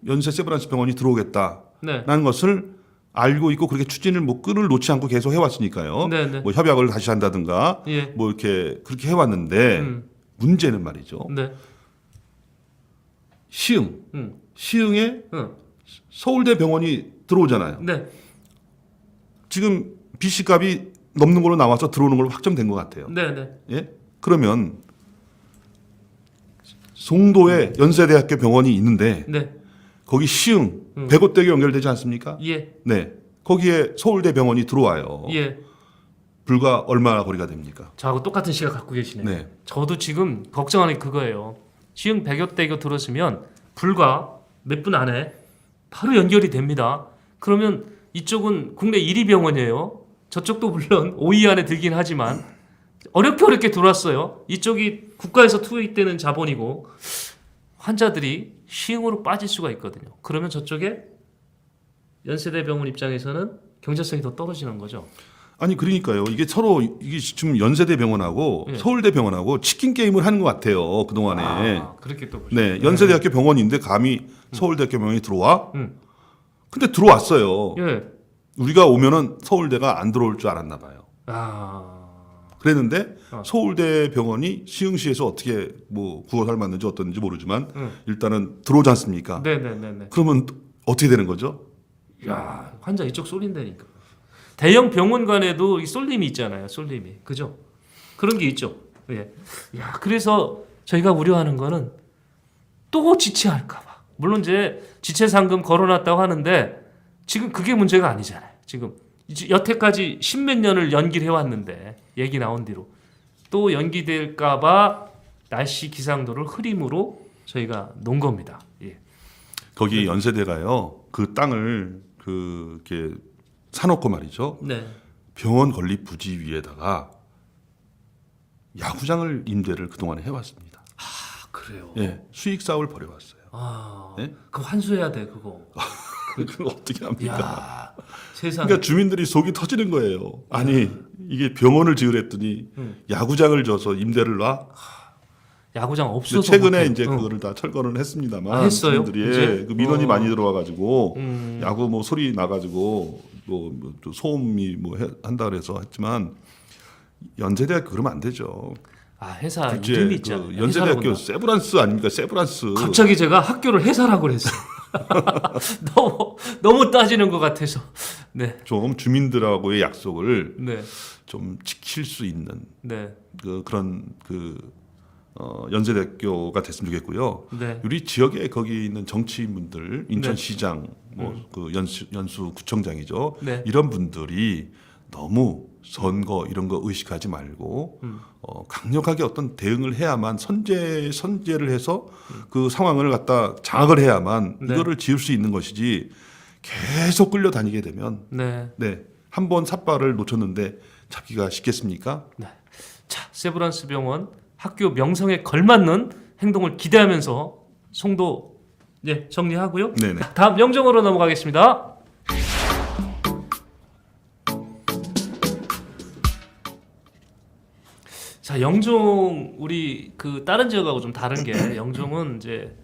연세 세브란스 병원이 들어오겠다라는 네, 것을 알고 있고 그렇게 추진을 끈을 놓지 않고 계속 해왔으니까요. 네, 네. 뭐 협약을 다시 한다든가 예, 뭐 이렇게 그렇게 해왔는데 문제는 말이죠. 네, 시흥에 응, 서울대 병원이 들어오잖아요. 네, 지금 BC 값이 넘는 걸로 나와서 들어오는 걸로 확정된 것 같아요. 네, 네. 예? 그러면 송도에 연세대학교 병원이 있는데 네, 거기 시흥 백오대교 연결되지 않습니까? 예, 네. 거기에 서울대 병원이 들어와요. 예. 불과 얼마나 거리가 됩니까? 저하고 똑같은 시각 갖고 계시네요. 네. 저도 지금 걱정하는 게 그거예요. 시흥 백여대교 들었으면 불과 몇 분 안에 바로 연결이 됩니다. 그러면 이쪽은 국내 1위 병원이에요. 저쪽도 물론 5위 안에 들긴 하지만 어렵게 들어왔어요. 이쪽이 국가에서 투입되는 자본이고 환자들이 시흥으로 빠질 수가 있거든요. 그러면 저쪽에 연세대 병원 입장에서는 경제성이 더 떨어지는 거죠. 아니 그러니까요. 이게 서로 이게 지금 연세대 병원하고 예. 서울대 병원하고 치킨 게임을 하는 것 같아요. 그동안에. 그렇게 또 네. 연세대학교 병원인데 감히 서울대학교 병원이 들어와? 음. 근데 들어왔어요. 예. 우리가 오면은 서울대가 안 들어올 줄 알았나 봐요. 그랬는데 서울대 병원이 시흥시에서 어떻게 뭐 구호를 맞는지 어떤지 모르지만 일단은 들어오지 않습니까? 네네네네. 그러면 어떻게 되는 거죠? 야, 환자 이쪽 쏠린다니까. 대형 병원 간에도 이 쏠림이 있잖아요. 쏠림이. 그죠? 그런 게 있죠. 예. 야, 그래서 저희가 우려하는 거는 또 지체할까 봐. 물론 이제 지체 상금 걸어놨다고 하는데 지금 그게 문제가 아니잖아요. 지금 여태까지 십몇 년을 연기를 해왔는데 얘기 나온 뒤로 또 연기될까 봐 날씨 기상도를 흐림으로 저희가 놓은 겁니다. 예. 거기 연세대가요. 그 땅을 이렇게 사놓고 말이죠. 네. 병원 건립 부지 위에다가 야구장을 임대를 그동안에 해왔습니다. 아, 그래요. 예, 수익 사업을 벌여왔어요. 예? 그거 환수해야 돼, 그거. 그걸 어떻게 합니까? 야, 세상. 그러니까 주민들이 속이 터지는 거예요. 아니 이게 병원을 지으랬더니 야구장을 줘서 임대를 놔. 야구장 근데 없어서 최근에 못해. 이제 그거를 다 철거는 했습니다만 했어요? 주민들이 이제? 그 민원이 많이 들어와가지고 음. 야구 뭐 소리 나가지고 또 소음이 뭐 한다 그래서 했지만 연세대학교 그러면 안 되죠. 회사 국제 이름이 있잖아요. 그 연세대학교 회사라고 세브란스 아닙니까? 세브란스. 갑자기 제가 학교를 회사라고 그랬어요. 너무 따지는 것 같아서. 네, 좀 주민들하고의 약속을 네, 좀 지킬 수 있는 네, 그런 연세대학교가 됐으면 좋겠고요. 네, 우리 지역에 거기 있는 정치인분들, 인천시장, 그 연수 구청장이죠. 네. 이런 분들이 너무 선거 이런 거 의식하지 말고 강력하게 어떤 대응을 해야만 선제를 해서 그 상황을 갖다 장악을 해야만 네. 이거를 지을 수 있는 것이지 계속 끌려다니게 되면 네. 한 번 삿발을 놓쳤는데 잡기가 쉽겠습니까? 자, 세브란스 병원 학교 명성에 걸맞는 행동을 기대하면서 송도 정리하고요. 네네. 다음 영정으로 넘어가겠습니다. 자, 영종 우리 그 다른 지역하고 좀 다른 게 영종은 이제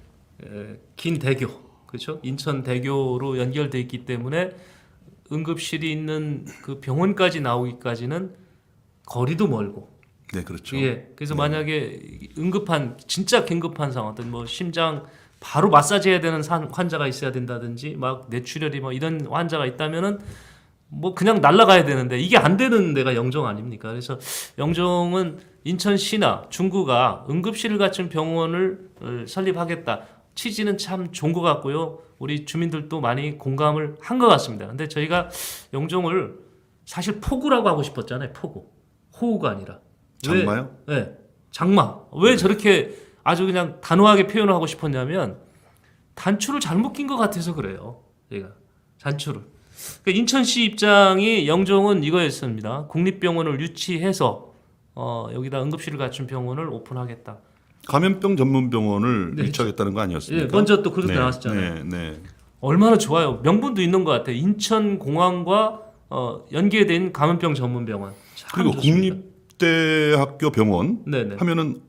긴 대교, 그렇죠? 인천 대교로 연결돼 있기 때문에 응급실이 있는 그 병원까지 나오기까지는 거리도 멀고. 네, 그렇죠. 예. 그래서 만약에 응급한 진짜 긴급한 상황, 어떤 뭐 심장 바로 마사지 해야 되는 환자가 있어야 된다든지 막 뇌출혈이 뭐 이런 환자가 있다면은 뭐 그냥 날아가야 되는데 이게 안 되는 데가 영종 아닙니까? 그래서 영종은 인천시나 중구가 응급실을 갖춘 병원을 설립하겠다. 취지는 참 좋은 것 같고요. 우리 주민들도 많이 공감을 한 것 같습니다. 근데 저희가 영종을 사실 포구라고 하고 싶었잖아요. 포구. 호우가 아니라. 장마요? 네. 장마. 왜 저렇게 아주 그냥 단호하게 표현을 하고 싶었냐면 단추를 잘못 낀 것 같아서 그래요. 얘가 단추를. 그러니까 인천시 입장이 영종은 이거였습니다. 국립병원을 유치해서 여기다 응급실을 갖춘 병원을 오픈하겠다. 감염병 전문 병원을 네, 유치하겠다는 거 아니었습니까? 예, 먼저 또 그렇게 네, 나왔었잖아요. 네. 얼마나 좋아요. 명분도 있는 것 같아요. 인천공항과 연계된 감염병 전문 병원. 참 그리고 좋습니다. 국립대학교 병원 네네. 하면은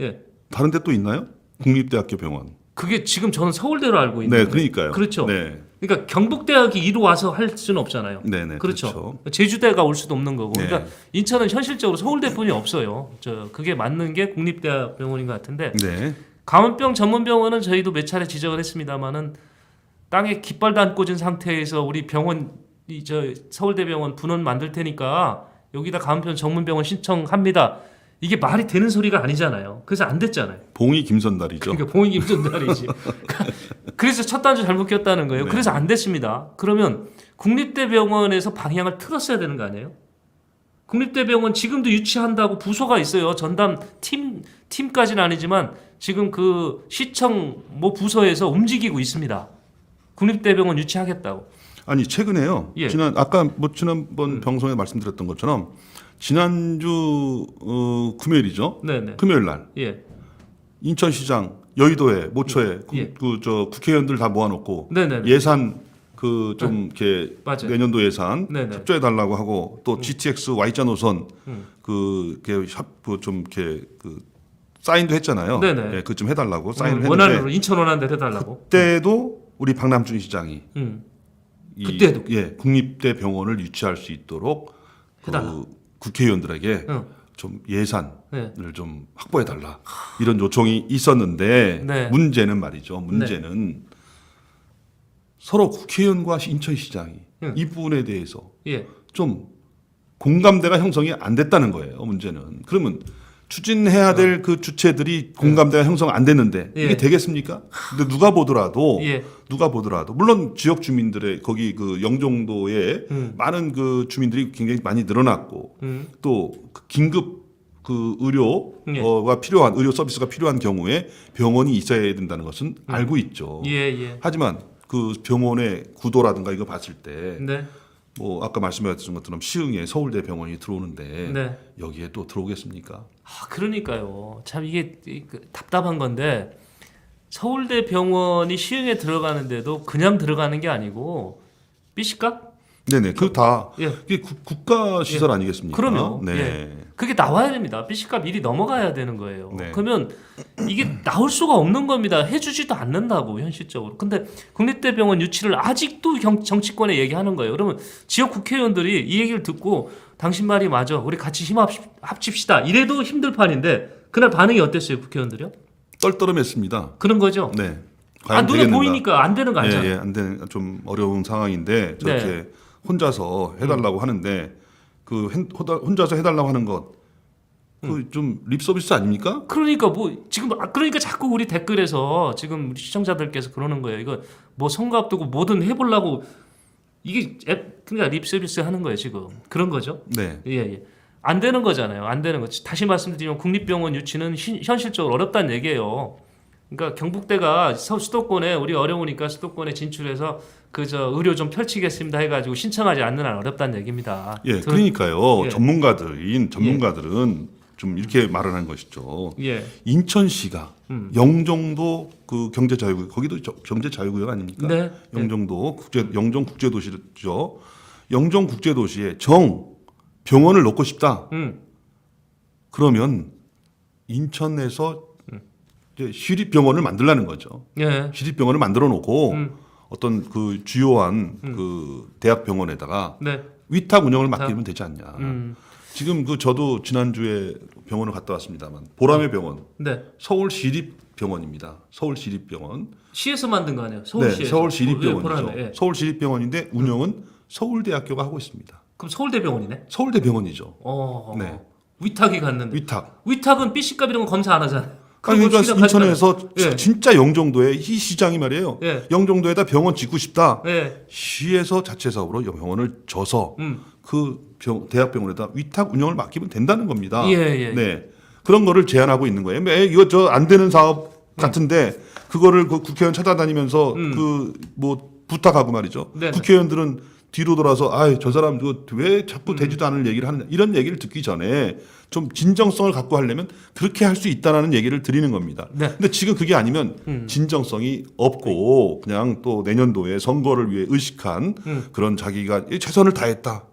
예. 다른 데 또 있나요? 국립대학교 병원. 그게 지금 저는 서울대로 알고 있는데. 네, 그러니까요. 그렇죠. 네, 그러니까 경북대학이 이로 와서 할 수는 없잖아요. 네, 그렇죠. 제주대가 올 수도 없는 거고. 네. 그러니까 인천은 현실적으로 서울대뿐이 없어요. 그게 맞는 게 국립대학 병원인 것 같은데 네. 감염병 전문 병원은 저희도 몇 차례 지적을 했습니다만은 땅에 깃발도 안 꽂은 상태에서 우리 병원 서울대병원 분원 만들 테니까 여기다 감염병 전문 병원 신청합니다. 이게 말이 되는 소리가 아니잖아요. 그래서 안 됐잖아요. 봉이 김선달이죠. 그러니까 봉이 김전달이지. 그래서 첫 단추 잘못 꼈다는 거예요. 네. 그래서 안 됐습니다. 그러면 국립대병원에서 방향을 틀었어야 되는 거 아니에요? 국립대병원 지금도 유치한다고 부서가 있어요. 전담 팀까지는 아니지만 지금 그 시청 뭐 부서에서 움직이고 있습니다. 국립대병원 유치하겠다고. 아니 최근에요. 예. 지난번 방송에 말씀드렸던 것처럼 지난주 금요일이죠. 네네. 금요일 날 예. 인천시장 여의도에 모처에 예. 국회의원들 다 모아놓고 네네. 예산 이렇게 맞아요. 내년도 예산 네네. 협조해 달라고 하고 또 GTX Y자 노선 좀 이렇게 사인도 했잖아요. 네네. 예, 그좀 해달라고 사인을 원하는 했는데 인천 원하는 대로 해달라고. 그때도 우리 박남준 시장이 그때도? 국립대 병원을 유치할 수 있도록 해달라. 국회의원들에게 응. 좀 예산을 네. 좀 확보해 달라 이런 요청이 있었는데 네. 문제는 말이죠. 문제는 서로 국회의원과 인천시장이 응. 이 부분에 대해서 예. 좀 공감대가 형성이 안 됐다는 거예요. 문제는 그러면 추진해야 될 그 주체들이 공감대가 형성 안 됐는데 예. 이게 되겠습니까? 근데 누가 보더라도 예. 물론 지역 주민들의 거기 그 영종도에 많은 그 주민들이 굉장히 많이 늘어났고 또그 긴급 그 의료가 필요한 의료 서비스가 필요한 경우에 병원이 있어야 된다는 것은 알고 있죠. 예. 하지만 그 병원의 구도라든가 이거 봤을 때 네. 뭐 아까 말씀하셨던 것처럼 시흥에 서울대 병원이 들어오는데 네. 여기에 또 들어오겠습니까? 아, 그러니까요. 참 이게 답답한 건데 서울대 병원이 시흥에 들어가는데도 그냥 들어가는 게 아니고 삐시값? 네네, 그 다 예. 이게 국가 시설 아니겠습니까? 그럼요. 네. 예. 그게 나와야 됩니다. 삐시값 미리 넘어가야 되는 거예요. 네. 그러면 이게 나올 수가 없는 겁니다. 해주지도 않는다고 현실적으로. 근데 국립대병원 유치를 아직도 정치권에 얘기하는 거예요. 그러면 지역 국회의원들이 이 얘기를 듣고 당신 말이 맞아. 우리 같이 힘 합칩시다. 이래도 힘들 판인데 그날 반응이 어땠어요, 국회의원들이요? 떨떠름했습니다. 그런 거죠. 네. 눈에 되겠는가? 보이니까 안 되는 거 아니잖아요. 예, 안 되는 좀 어려운 상황인데 저렇게 혼자서 해달라고 하는데 혼자서 해달라고 하는 것 좀 립서비스 아닙니까? 그러니까 그러니까 자꾸 우리 댓글에서 지금 우리 시청자들께서 그러는 거예요. 이거 뭐 선거 앞두고 뭐든 해보려고 이게 그러니까 립서비스 하는 거예요 지금. 그런 거죠. 네. 예. 안 되는 거잖아요. 안 되는 거. 다시 말씀드리면 국립병원 유치는 현실적으로 어렵다는 얘기예요. 그러니까 경북대가 수도권에 우리 어려우니까 수도권에 진출해서 의료 좀 펼치겠습니다 해가지고 신청하지 않는 한 어렵다는 얘기입니다. 예, 그러니까요. 예. 전문가들은 좀 이렇게 말을 한 것이죠. 예. 인천시가 영종도 그 경제자유구역 거기도 경제자유구역 아닙니까? 네. 영종도 영종 국제도시죠. 영종 국제도시에 병원을 넣고 싶다. 그러면 인천에서 이제 시립병원을 만들라는 거죠. 예. 시립병원을 만들어 놓고 어떤 그 주요한 그 대학병원에다가 네. 위탁 운영을 맡기면 되지 않냐. 지금 저도 지난주에 병원을 갔다 왔습니다만 보람의 병원 네. 서울시립병원입니다. 서울시립병원. 시에서 만든 거 아니에요? 서울시에서. 네, 서울시립병원이죠. 예. 서울시립병원인데 운영은 서울대학교가 하고 있습니다. 그럼 서울대병원이네. 서울대병원이죠. 어. 네. 위탁이 갔는데 위탁. 위탁은 BC값 이런 거 검사 안 하잖아요. 아니, 그러니까 시장 가잖아요. 인천에서 예. 진짜 영종도에 이 시장이 말이에요. 예. 영종도에다 병원 짓고 싶다. 예. 시에서 자체 사업으로 병원을 져서 음. 대학병원에다 위탁 운영을 맡기면 된다는 겁니다. 예, 예. 네. 그런 거를 제안하고 있는 거예요. 이거 저 안 되는 사업 같은데 그거를 그 국회의원 찾아다니면서 그 뭐 부탁하고 말이죠. 네네. 국회의원들은 뒤로 돌아서 저 사람 왜 자꾸 되지도 않을 얘기를 하느냐 이런 얘기를 듣기 전에 좀 진정성을 갖고 하려면 그렇게 할 수 있다라는 얘기를 드리는 겁니다. 네. 근데 지금 그게 아니면 진정성이 없고 그냥 또 내년도에 선거를 위해 의식한 그런 자기가 최선을 다했다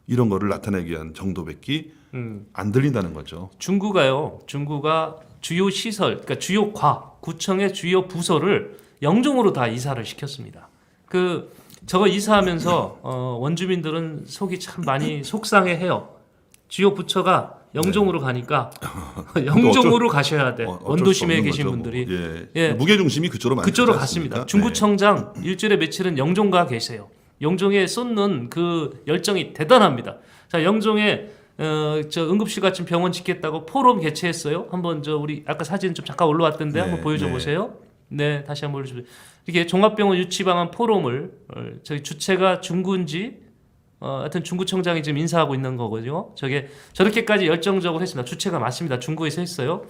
이런 거를 나타내기 위한 정도밖에 안 들린다는 거죠. 중구가 주요 시설, 그러니까 주요 구청의 주요 부서를 영종으로 다 이사를 시켰습니다. 저거 이사하면서 원주민들은 속이 참 많이 속상해해요. 주요 부처가 영종으로 가니까 영종으로 가셔야 돼. 원도심에 계신 거죠, 분들이 뭐. 예. 무게 중심이 그쪽으로 많이 그쪽으로 가지 갔습니다. 않습니까? 중구청장 일주일에 며칠은 영종가 계세요. 영종에 쏟는 그 열정이 대단합니다. 자, 영종에 저 응급실 같은 병원 짓겠다고 포럼 개최했어요. 한번 우리 아까 사진 좀 잠깐 올라왔던데 네, 한번 보여줘 네. 보세요. 네, 다시 한번 보여주세요. 이게 종합병원 유치 방안 포럼을 저기 주체가 중구인지 하여튼 중구청장이 지금 인사하고 있는 거거든요. 저렇게까지 열정적으로 했습니다. 주체가 맞습니다. 중구에서 했어요.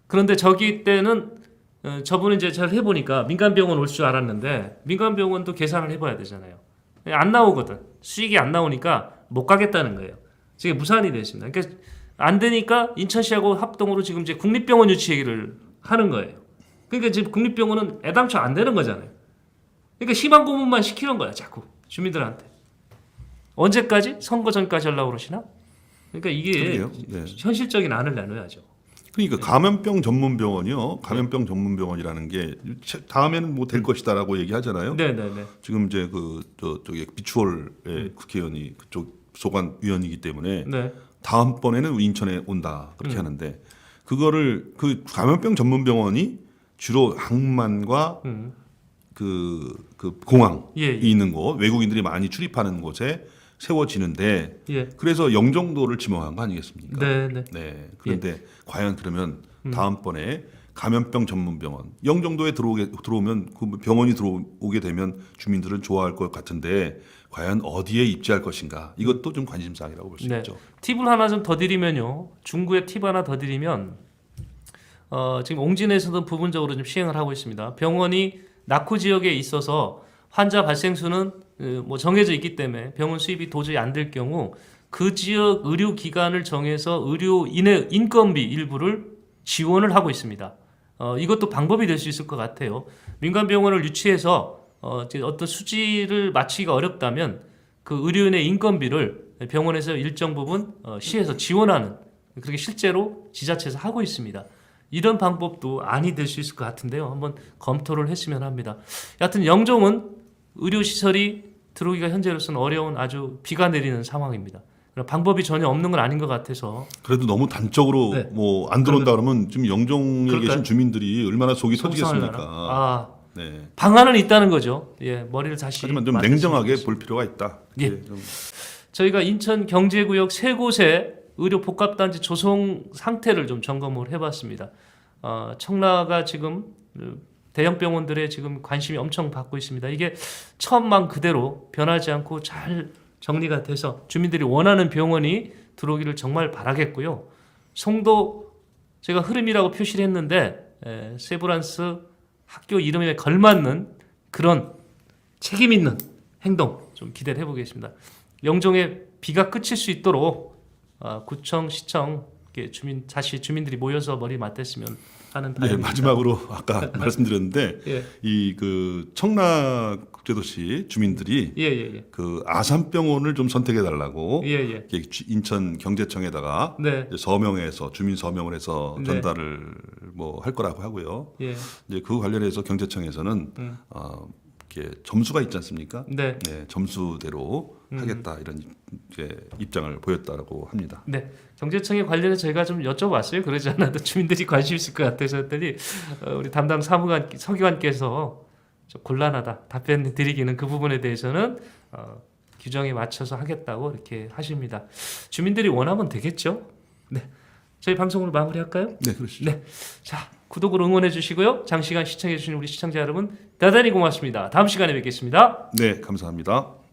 그런데 저기 때는 저분은 이제 잘 해보니까 민간병원 올 줄 알았는데 민간병원도 계산을 해봐야 되잖아요. 안 나오거든. 수익이 안 나오니까 못 가겠다는 거예요. 지금 무산이 됐습니다. 그러니까 안 되니까 인천시하고 합동으로 지금 이제 국립병원 유치 얘기를 하는 거예요. 그러니까 지금 국립병원은 애당초 안 되는 거잖아요. 그러니까 희망 고문만 시키는 거야, 자꾸 주민들한테. 언제까지? 선거 전까지 하려고 그러시나? 그러니까 이게 그러게요. 네. 현실적인 안을 내놔야죠. 그러니까 감염병 전문병원이요. 감염병 전문병원이라는 게 다음에는 뭐 될 것이다라고 얘기하잖아요. 네네네. 지금 이제 저기 비추홀의 국회의원이 그쪽 소관위원이기 때문에 네. 다음번에는 인천에 온다 그렇게 하는데 그거를 그 감염병 전문병원이 주로 항만과 그 공항이 예, 예. 있는 곳 외국인들이 많이 출입하는 곳에 세워지는데 예. 그래서 영종도를 지명한 거 아니겠습니까? 네네. 네. 그런데 과연 그러면 다음번에 감염병 전문병원 영종도에 들어오면 그 병원이 들어오게 되면 주민들은 좋아할 것 같은데 과연 어디에 입지할 것인가 이것도 좀 관심사항이라고 볼 수 네. 있죠. 팁을 하나 좀 더 드리면요. 중구에 팁 하나 더 드리면 지금 옹진에서도 부분적으로 좀 시행을 하고 있습니다. 병원이 낙후 지역에 있어서 환자 발생 수는 뭐 정해져 있기 때문에 병원 수입이 도저히 안 될 경우 그 지역 의료 기관을 정해서 의료인의 인건비 일부를 지원을 하고 있습니다. 이것도 방법이 될 수 있을 것 같아요. 민간 병원을 유치해서 어떤 수지를 맞추기가 어렵다면 그 의료인의 인건비를 병원에서 일정 부분 시에서 지원하는 그렇게 실제로 지자체에서 하고 있습니다. 이런 방법도 안이 될 수 있을 것 같은데요. 한번 검토를 했으면 합니다. 여하튼 영종은 의료시설이 들어오기가 현재로서는 어려운 아주 비가 내리는 상황입니다. 방법이 전혀 없는 건 아닌 것 같아서 그래도 너무 단적으로 네. 뭐 안 들어온다 그러면 지금 영종에 그럴까요? 계신 주민들이 얼마나 속이 속상하려나? 터지겠습니까? 네. 방안은 있다는 거죠. 예, 머리를 다시 하지만 좀 맞추시면 냉정하게 좋겠습니다. 볼 필요가 있다. 예. 좀 저희가 인천 경제구역 세 곳의 의료 복합단지 조성 상태를 좀 점검을 해봤습니다. 청라가 지금 대형 병원들의 지금 관심이 엄청 받고 있습니다. 이게 처음만 그대로 변하지 않고 잘 정리가 돼서 주민들이 원하는 병원이 들어오기를 정말 바라겠고요. 송도 제가 흐름이라고 표시를 했는데 세브란스 학교 이름에 걸맞는 그런 책임 있는 행동 좀 기대를 해보겠습니다. 영종에 비가 그칠 수 있도록 구청, 시청 다시 주민들이 모여서 머리 맞댔으면 하는 네, 바람입니다. 마지막으로 아까 말씀드렸는데 예. 이 그 청라 국제도시 주민들이 예. 그 아산병원을 좀 선택해 달라고 예. 인천 경제청에다가 네. 이제 서명해서 주민 서명을 해서 네. 전달을 뭐 할 거라고 하고요. 예. 이제 그 관련해서 경제청에서는 이렇게 점수가 있지 않습니까? 네. 네, 점수대로 하겠다 이런 이제 입장을 보였다고 합니다. 네. 경제청에 관련해 저희가 좀 여쭤봤어요. 그러지 않아도 주민들이 관심 있을 것 같아서 했더니 우리 담당 서기관께서 좀 곤란하다 답변 드리기는 그 부분에 대해서는 규정에 맞춰서 하겠다고 이렇게 하십니다. 주민들이 원하면 되겠죠. 저희 방송을 마무리할까요? 네, 그러시죠. 네. 자, 구독으로 응원해 주시고요. 장시간 시청해 주신 우리 시청자 여러분 대단히 고맙습니다. 다음 시간에 뵙겠습니다. 네, 감사합니다.